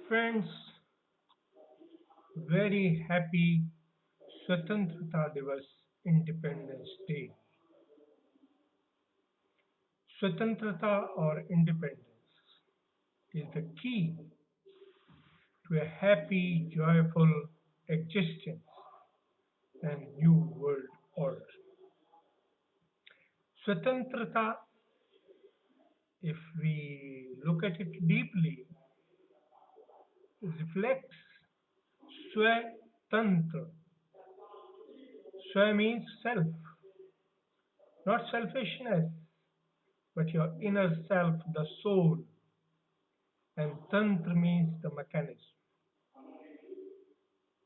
Friends, very happy Swatantrata Divas Independence Day. Swatantrata or independence is the key to a happy, joyful existence and new world order. Swatantrata, if we look at it deeply, reflects Swatantra. Swa means self, not selfishness, but your inner self, the soul, and Tantra means the mechanism,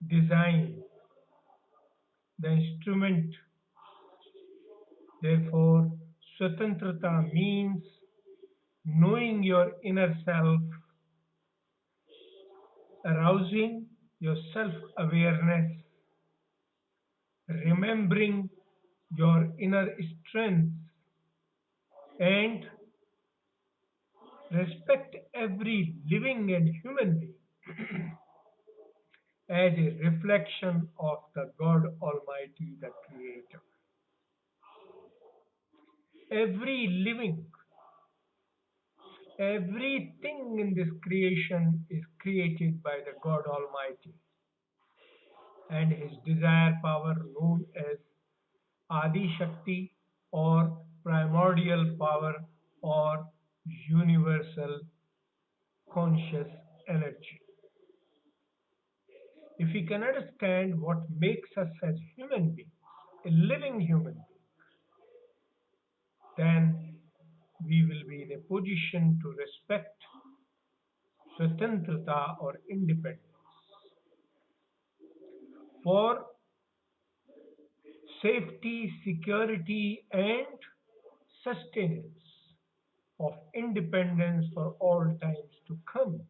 design, the instrument. Therefore, Swatantrata means knowing your inner self, arousing your self awareness, remembering your inner strength, and respect every living and human being as a reflection of the God Almighty, the Creator. Every living, everything in this creation is created by the God Almighty, and His desire power known as Adi Shakti or primordial power or universal conscious energy. If we can understand what makes us as human beings, a living human being, then we will be in a position to respect Swatantrata or independence. For safety, security, and sustenance of independence for all times to come,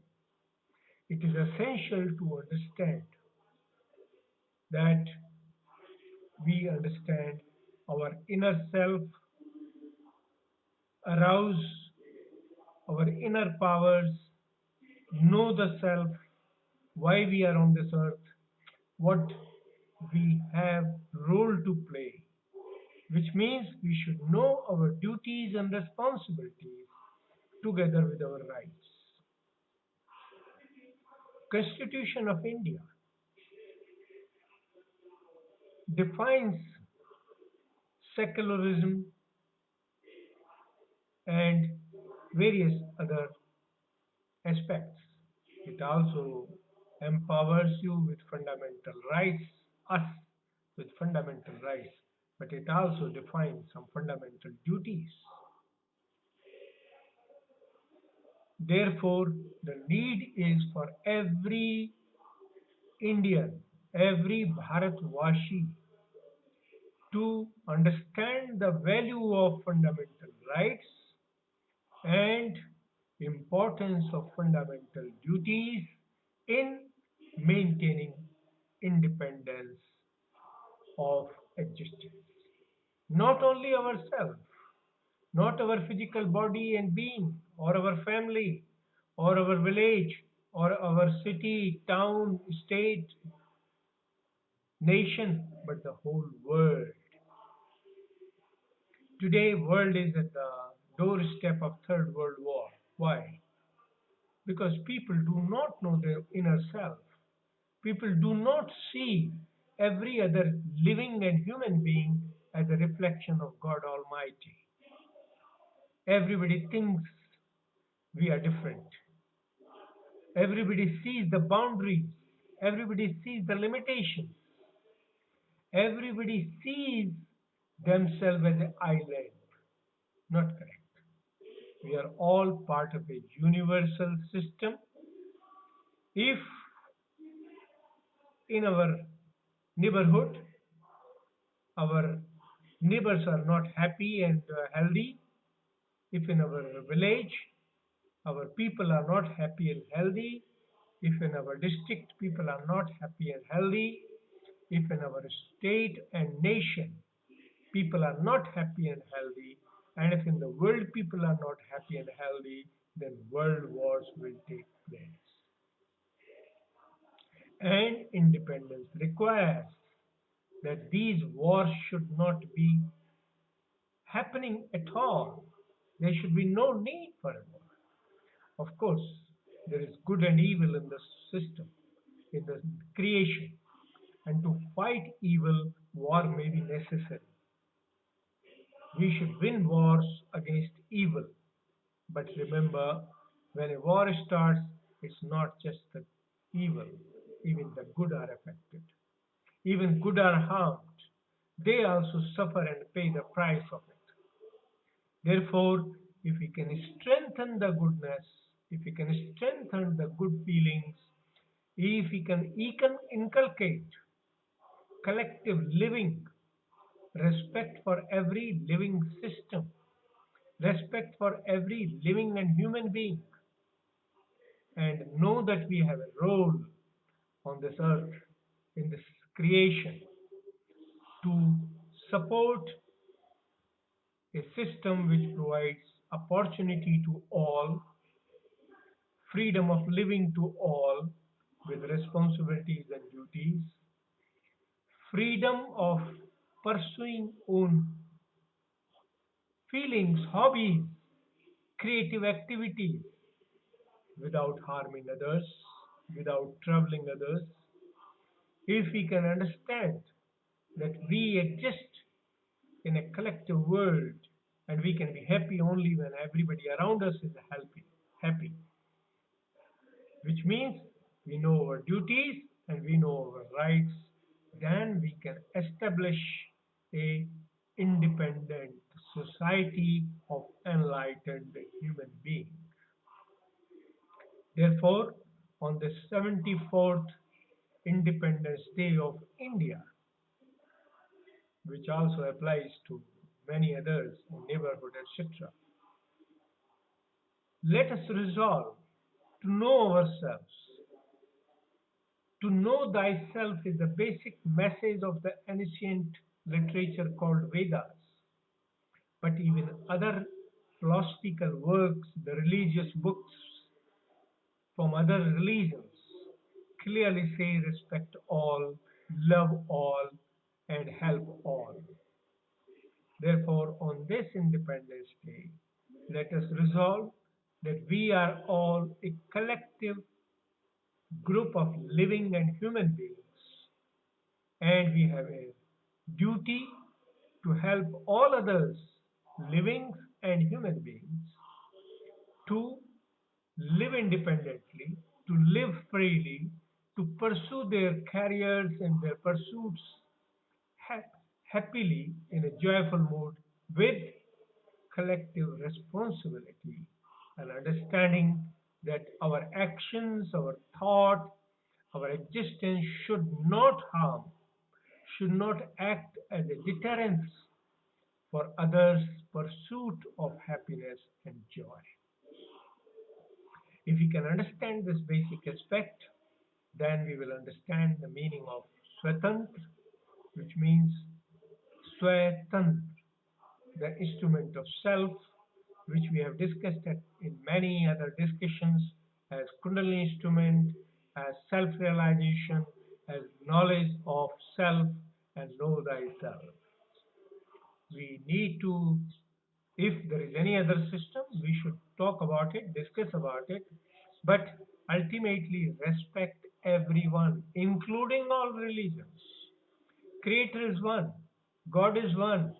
it is essential to understand that we understand our inner self, arouse our inner powers, know the self, why we are on this earth, what we have role to play, which means we should know our duties and responsibilities together with our rights. Constitution of India defines secularism and various other aspects. It also empowers you with fundamental rights, us with fundamental rights, but it also defines some fundamental duties. Therefore, the need is for every Indian, every Bharatvashi to understand the value of fundamental rights and importance of fundamental duties in maintaining independence of existence. Not only ourselves, not our physical body and being, or our family, or our village, or our city, town, state, nation, but the whole world. Today, world is at the doorstep of Third World War. Why? Because people do not know their inner self. People do not see every other living and human being as a reflection of God Almighty. Everybody thinks we are different. Everybody sees the boundaries. Everybody sees the limitations. Everybody sees themselves as an island. Not correct. We are all part of a universal system. If in our neighborhood our neighbors are not happy and healthy, if in our village our people are not happy and healthy, if in our district people are not happy and healthy, if in our state and nation people are not happy and healthy, and if in the world people are not happy and healthy, then world wars will take place. And independence requires that these wars should not be happening at all. There should be no need for a war. Of course, there is good and evil in the system, in the creation, and to fight evil, war may be necessary. We should win wars against evil. But remember, when a war starts, it's not just the evil, even the good are affected. Even good are harmed. They also suffer and pay the price of it. Therefore, if we can strengthen the goodness, if we can strengthen the good feelings, if we can inculcate collective living, respect for every living system, respect for every living and human being, and know that we have a role on this earth, in this creation, to support a system which provides opportunity to all, freedom of living to all with responsibilities and duties, freedom of pursuing own feelings, hobbies, creative activities without harming others, without troubling others. If we can understand that we exist in a collective world and we can be happy only when everybody around us is happy, which means we know our duties and we know our rights, then we can establish a independent society of enlightened human beings. Therefore, on the 74th Independence Day of India, which also applies to many others in neighborhood, etc., let us resolve to know ourselves. To know thyself is the basic message of the ancient literature called Vedas. But even other philosophical works, the religious books from other religions, clearly say respect all, love all, and help all. Therefore, on this Independence Day, let us resolve that we are all a collective group of living and human beings, and we have a duty to help all others, living and human beings, to live independently, to live freely, to pursue their careers and their pursuits ha- happily in a joyful mood with collective responsibility and understanding that our actions, our thought, our existence should not harm, should not act as a deterrence for others' pursuit of happiness and joy. If we can understand this basic aspect, then we will understand the meaning of Swatantra, which means Swatantra, the instrument of self, which we have discussed in many other discussions as Kundalini instrument, as self-realization, as knowledge of self and know thyself. We need to, if there is any other system, we should talk about it, discuss about it, but ultimately respect everyone, including all religions. Creator is one, God is one,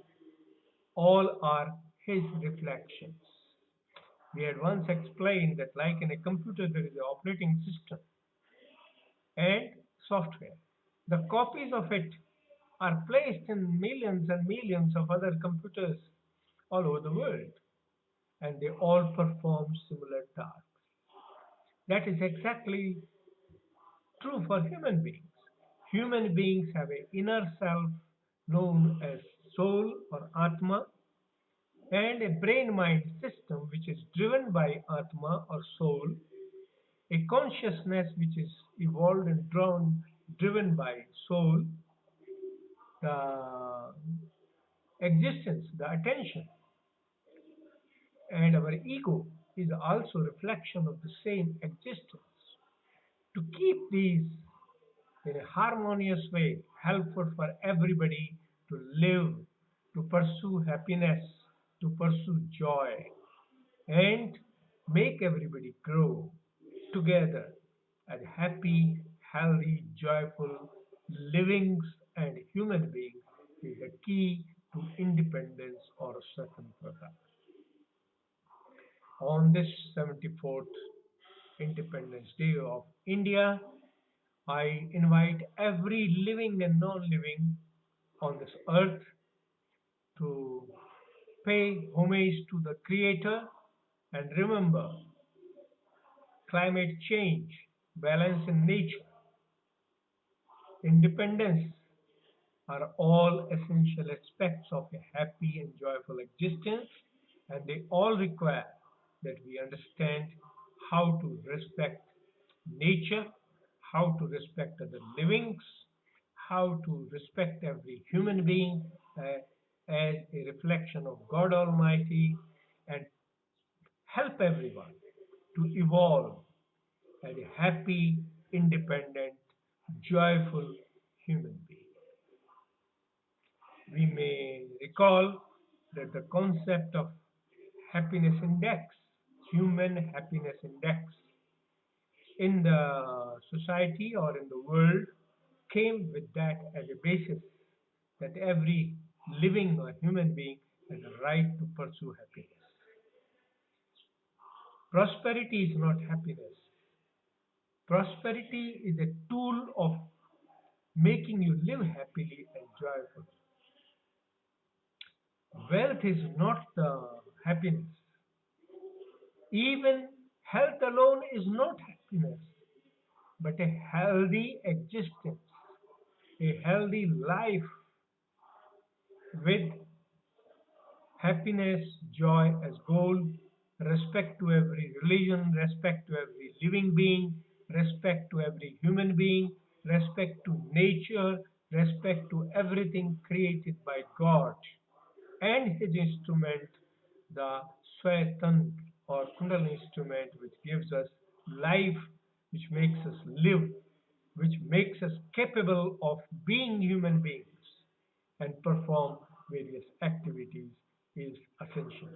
all are His reflections. We had once explained that, like in a computer, there is an operating system and software. The copies of it are placed in millions and millions of other computers all over the world, and they all perform similar tasks. That is exactly true for human beings. Human beings have an inner self known as soul or Atma, and a brain mind system which is driven by Atma or soul, a consciousness which is evolved and driven by soul, the existence, the attention, and our ego is also a reflection of the same existence. To keep these in a harmonious way, helpful for everybody to live, to pursue happiness, to pursue joy, and make everybody grow together as happy, healthy, joyful livings and human beings is the key to independence or Swatantrata. On this 74th Independence Day of India, I invite every living and non-living on this earth to pay homage to the Creator and remember climate change, balance in nature, independence are all essential aspects of a happy and joyful existence, and they all require that we understand how to respect nature, how to respect other livings, how to respect every human being as a reflection of God Almighty, and help everyone to evolve as a happy, independent, joyful human being. We may recall that the concept of happiness index, human happiness index, in the society or in the world came with that as a basis that every living or human being has a right to pursue happiness. Prosperity is not happiness. Prosperity is a tool of making you live happily and joyfully. Wealth is not the happiness. Even health alone is not happiness, but a healthy existence, a healthy life with happiness, joy as goal, respect to every religion, respect to every living being, respect to every human being, respect to nature, respect to everything created by God and his instrument, the Swatan or Kundal instrument, which gives us life, which makes us live, which makes us capable of being human beings and perform various activities is essential.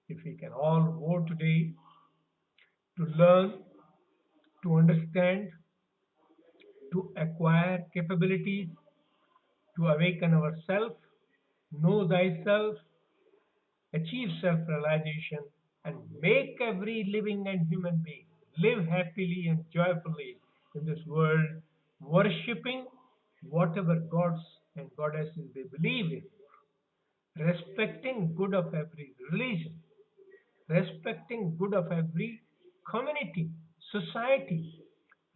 If we can all vote today to learn, to understand, to acquire capabilities, to awaken ourselves, know thyself, achieve self-realization, and make every living and human being live happily and joyfully in this world, worshipping whatever gods and goddesses they believe in, respecting good of every religion, respecting good of every community, society,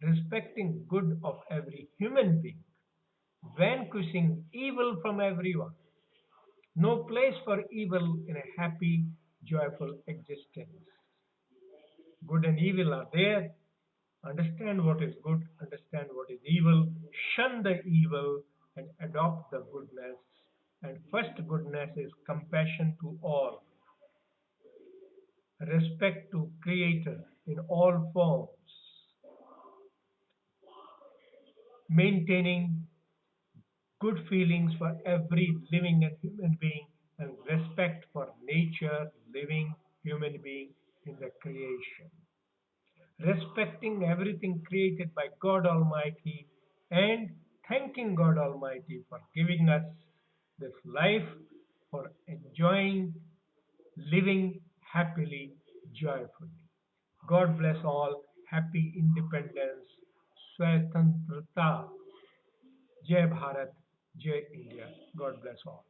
respecting good of every human being, vanquishing evil from everyone. No place for evil in a happy, joyful existence. Good and evil are there. Understand what is good, understand what is evil, shun the evil, and adopt the goodness. And first goodness is compassion to all, respect to Creator in all forms, maintaining good feelings for every living and human being, and respect for nature, living human being in the creation. Respecting everything created by God Almighty and thanking God Almighty for giving us this life, for enjoying living happily, joyfully. God bless all. Happy independence. Swatantrata. Jai Bharat. Jai India. God bless all.